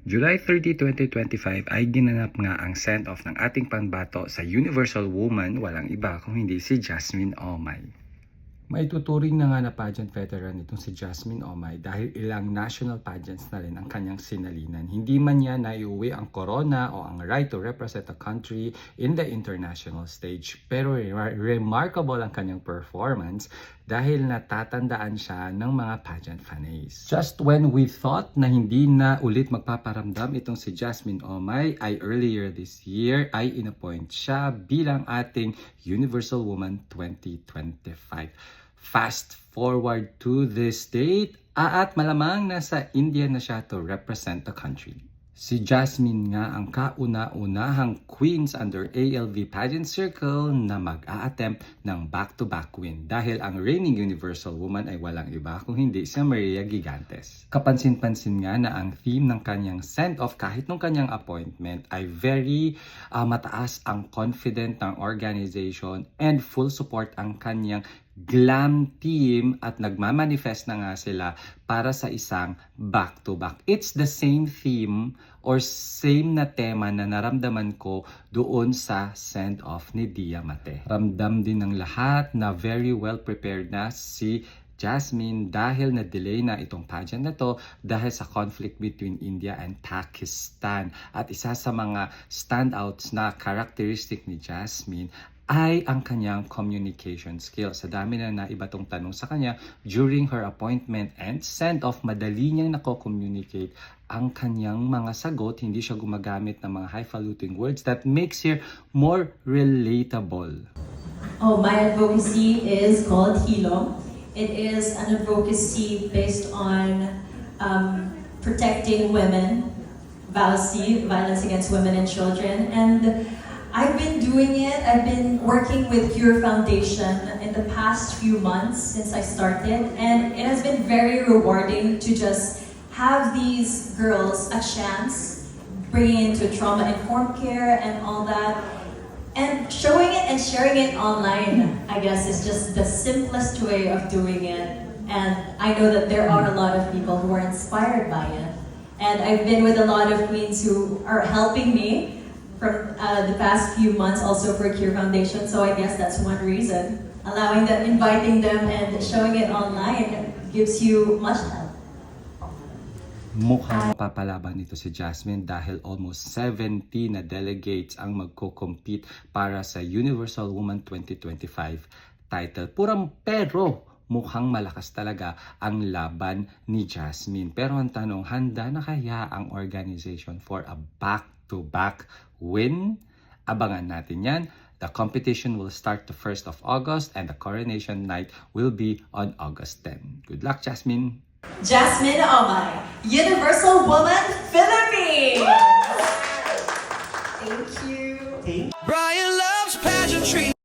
July 30, 2025 ay ginanap nga ang send-off ng ating pambato sa Universal Woman, walang iba kung hindi si Jasmine Omay. Maituturing na nga na pageant veteran itong si Jasmine Omay dahil ilang national pageants na rin ang kanyang sinalinan. Hindi man niya naiuwi ang corona o ang right to represent the country in the international stage. Pero remarkable ang kanyang performance dahil natatandaan siya ng mga pageant fanays. Just when we thought na hindi na ulit magpaparamdam itong si Jasmine Omay, ay earlier this year ay inappoint siya bilang ating Universal Woman 2025. Fast forward to this date, at malamang nasa India na siya to represent the country. Si Jasmine nga ang kauna-unahang queens under ALV Pageant Circle na mag-a-attempt ng back-to-back win dahil ang reigning Universal Woman ay walang iba kung hindi si Maria Gigantes. Kapansin-pansin nga na ang theme ng kanyang send-off kahit nung kanyang appointment ay very mataas ang confident ng organization and full support ang kanyang glam team at nagmamanifest na nga sila para sa isang back-to-back. It's the same theme or same na tema na naramdaman ko doon sa send-off ni Dia Mate. Ramdam din ng lahat na very well prepared na si Jasmine dahil na-delay na itong pageant na to dahil sa conflict between India and Pakistan. At isa sa mga standouts na characteristic ni Jasmine ay ang kanyang communication skills. Sa dami na naibatong tanong sa kanya during her appointment and send-off, madali niyang nako-communicate ang kanyang mga sagot. Hindi siya gumagamit ng mga highfalutin words that makes her more relatable. Oh, my advocacy is called Hilom. It is an advocacy based on protecting women, VALC, violence against women and children. And I've been doing it. I've been working with Cure Foundation in the past few months since I started. And it has been very rewarding to just have these girls a chance, bringing into trauma-informed care and all that. And showing it and sharing it online, I guess, is just the simplest way of doing it. And I know that there are a lot of people who are inspired by it. And I've been with a lot of queens who are helping me from the past few months also for Cure Foundation. So I guess that's one reason. Allowing them, inviting them, and showing it online gives you much help. Mukhang mapapalaban nito si Jasmine dahil almost 70 na delegates ang magko-compete para sa Universal Woman 2025 title. Pero mukhang malakas talaga ang laban ni Jasmine. Pero ang tanong, handa na kaya ang organization for a back-to-back win? Abangan natin yan. The competition will start the 1st of August and the coronation night will be on August 10. Good luck, Jasmine! Jasmine Omay, Universal Woman Philippines!